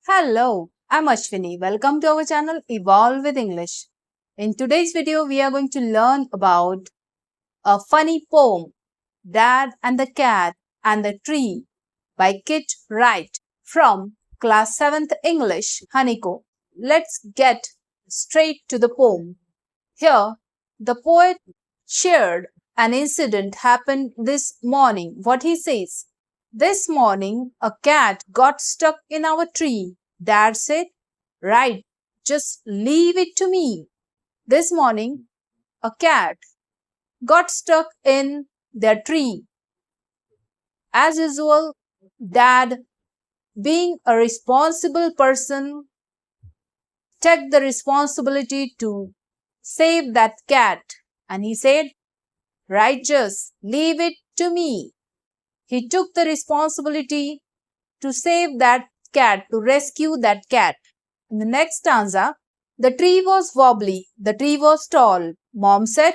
Hello, I'm Ashwini. Welcome to our channel Evolve with English. In today's video, we are going to learn about a funny poem, Dad and the Cat and the Tree by Kit Wright from Class 7th English Honeycomb. Let's get straight to the poem. Here, the poet shared an incident happened this morning. What he says, this morning a cat got stuck in our tree. Dad said, right, just leave it to me. This morning a cat got stuck in their tree. As usual, Dad, being a responsible person, took the responsibility to save that cat. And he said, right, just leave it to me. He took the responsibility to save that cat, to rescue that cat. In the next stanza, the tree was wobbly, the tree was tall. Mom said,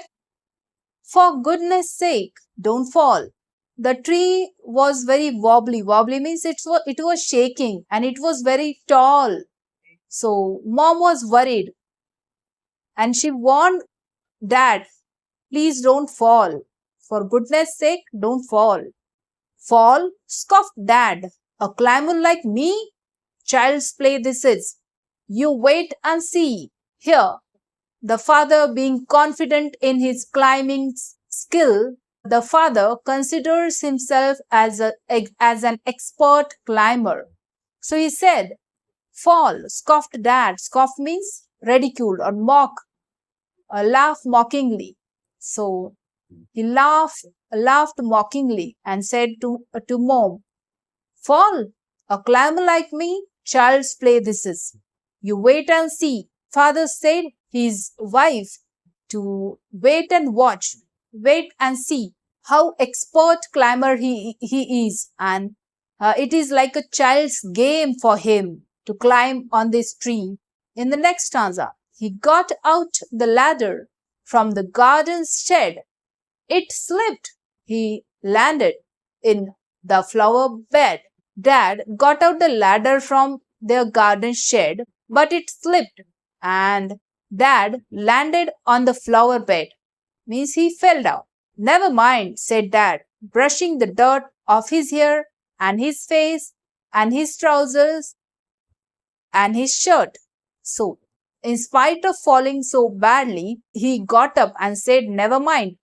for goodness sake, don't fall. The tree was very wobbly. Wobbly means it was shaking and it was very tall. So mom was worried and she warned Dad, please don't fall. For goodness sake, don't fall. Fall, scoffed Dad. A climber like me? Child's play this is. You wait and see. Here, the father being confident in his climbing skill, the father considers himself as an expert climber. So he said, fall, scoffed Dad. Scoff means ridiculed or mock, or laugh mockingly. So he laughed mockingly and said to mom, fall, a climber like me? Child's play this is. You wait and see. Father said his wife to wait and watch, wait and see how expert climber he is. And it is like a child's game for him to climb on this tree. In the next stanza, he got out the ladder from the garden's shed. It slipped. He landed in the flower bed. Dad got out the ladder from their garden shed, but it slipped and Dad landed on the flower bed. Means he fell down. Never mind, said Dad, brushing the dirt off his hair and his face and his trousers and his shirt. So, in spite of falling so badly, he got up and said, never mind.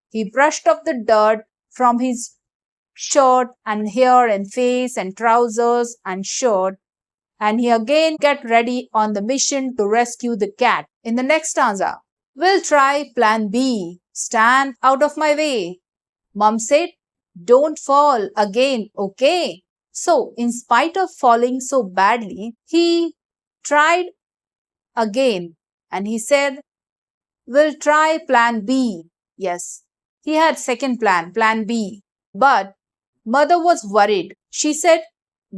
He brushed off the dirt from his shirt and hair and face and trousers and shirt, and he again get ready on the mission to rescue the cat. In the next stanza, we'll try plan B. Stand out of my way. Mom said, don't fall again, okay? So, in spite of falling so badly, he tried again and he said, we'll try plan B. Yes, he had second plan B. But mother was worried. She said,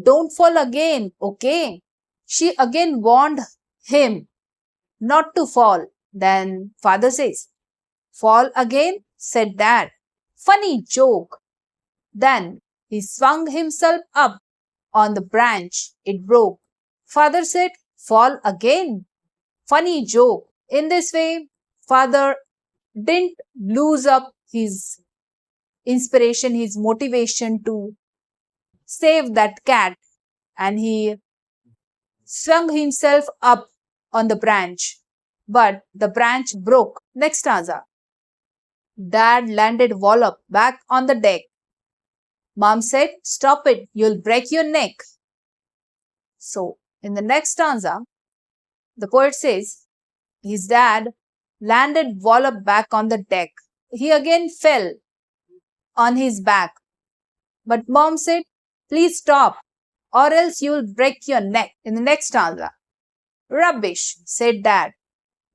don't fall again, okay? She again warned him not to fall. Then father says, fall again, said Dad. Funny joke. Then he swung himself up on the branch. It broke. Father said, fall again. Funny joke. In this way, father didn't lose up his inspiration, his motivation to save that cat, and he swung himself up on the branch, but the branch broke. Next stanza. Dad landed wallop back on the deck. Mom said, stop it, you'll break your neck. So, in the next stanza, the poet says, his dad landed wallop back on the deck. He again fell on his back. But mom said, please stop or else you'll break your neck. In the next stanza, rubbish, said Dad.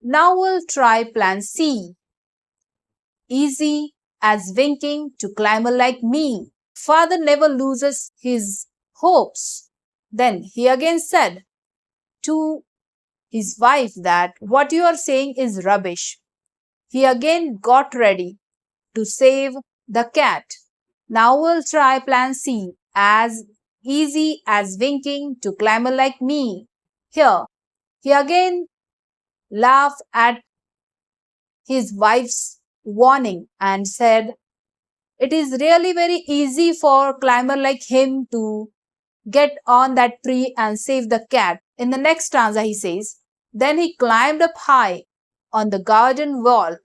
Now we'll try plan C. Easy as winking to climber like me. Father never loses his hopes. Then he again said to his wife that what you are saying is rubbish. He again got ready to save the cat. Now we'll try plan C as easy as winking to climber like me. Here, he again laughed at his wife's warning and said, "It is really very easy for climber like him to get on that tree and save the cat." In the next stanza, he says, "Then he climbed up high on the garden wall.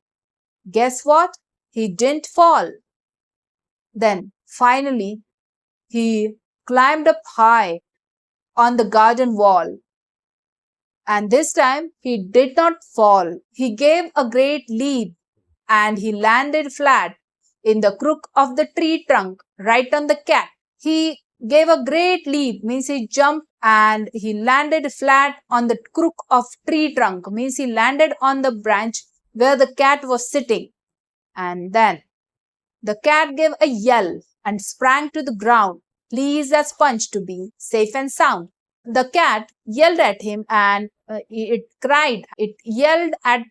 Guess what? He didn't fall." Then finally, he climbed up high on the garden wall. And this time, he did not fall. He gave a great leap and he landed flat in the crook of the tree trunk right on the cat. He gave a great leap, means he jumped and he landed flat on the crook of tree trunk, means he landed on the branch where the cat was sitting. And then the cat gave a yell and sprang to the ground, pleased as Punch to be safe and sound. The cat yelled at him and it cried. It yelled at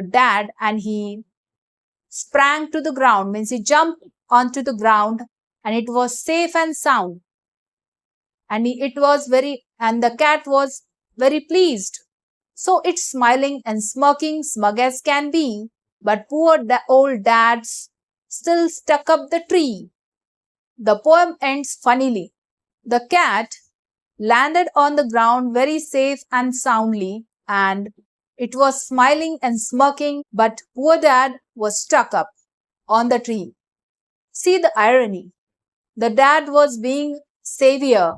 Dad and he sprang to the ground, means he jumped onto the ground and it was safe and sound. And the cat was very pleased. So it's smiling and smirking, smug as can be. But poor old Dad still stuck up the tree. The poem ends funnily. The cat landed on the ground very safe and soundly, and it was smiling and smirking, but poor Dad was stuck up on the tree. See the irony. The Dad was being savior.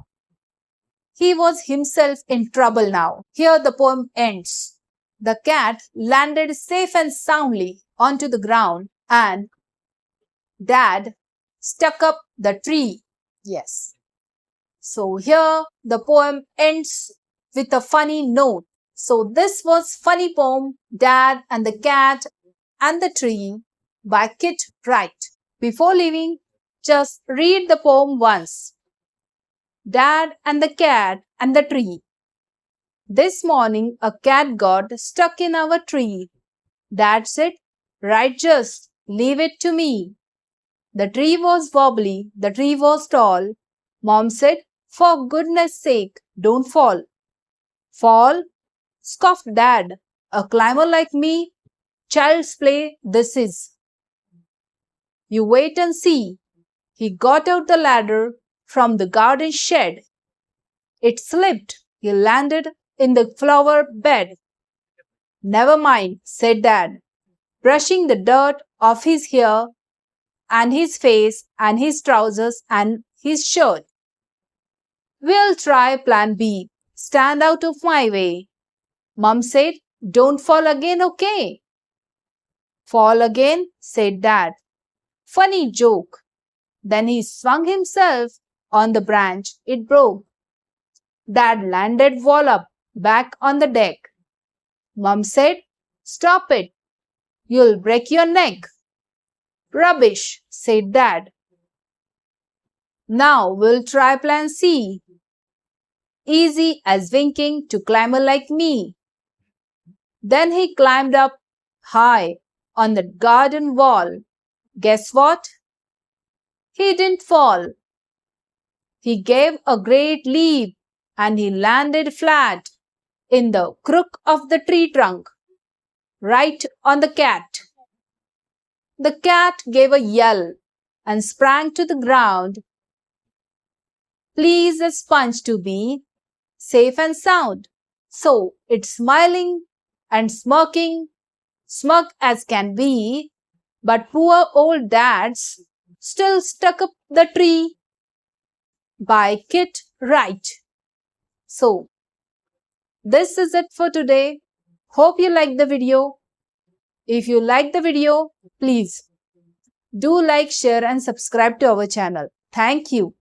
He was himself in trouble now. Here the poem ends. The cat landed safe and soundly onto the ground, and Dad stuck up the tree. Yes. So here the poem ends with a funny note. So this was funny poem Dad and the Cat and the Tree by Kit Wright. Before leaving, just read the poem once. Dad and the Cat and the Tree. This morning a cat got stuck in our tree. Dad said, "Right, just leave it to me." The tree was wobbly, the tree was tall. Mom said, "For goodness sake, don't fall." "Fall?" scoffed Dad. "A climber like me? Child's play this is." "You wait and see." He got out the ladder from the garden shed. It slipped. He landed in the flower bed. "Never mind," said Dad, brushing the dirt off his hair and his face and his trousers and his shirt. "We'll try plan B. Stand out of my way." Mom said, "Don't fall again, okay?" "Fall again?" said Dad. "Funny joke." Then he swung himself on the branch. It broke. Dad landed wallop back on the deck. Mom said, "Stop it. You'll break your neck." "Rubbish," said Dad. "Now we'll try plan C. Easy as winking to climber like me." Then he climbed up high on the garden wall. Guess what? He didn't fall. He gave a great leap and he landed flat in the crook of the tree trunk, right on the cat. The cat gave a yell and sprang to the ground, pleased as Punch to be safe and sound. So it's smiling and smirking, smug as can be, but poor old Dad's still stuck up the tree. By Kit Wright. So this is it for today. Hope you liked the video. If you like the video, please do like, share and subscribe to our channel. Thank you.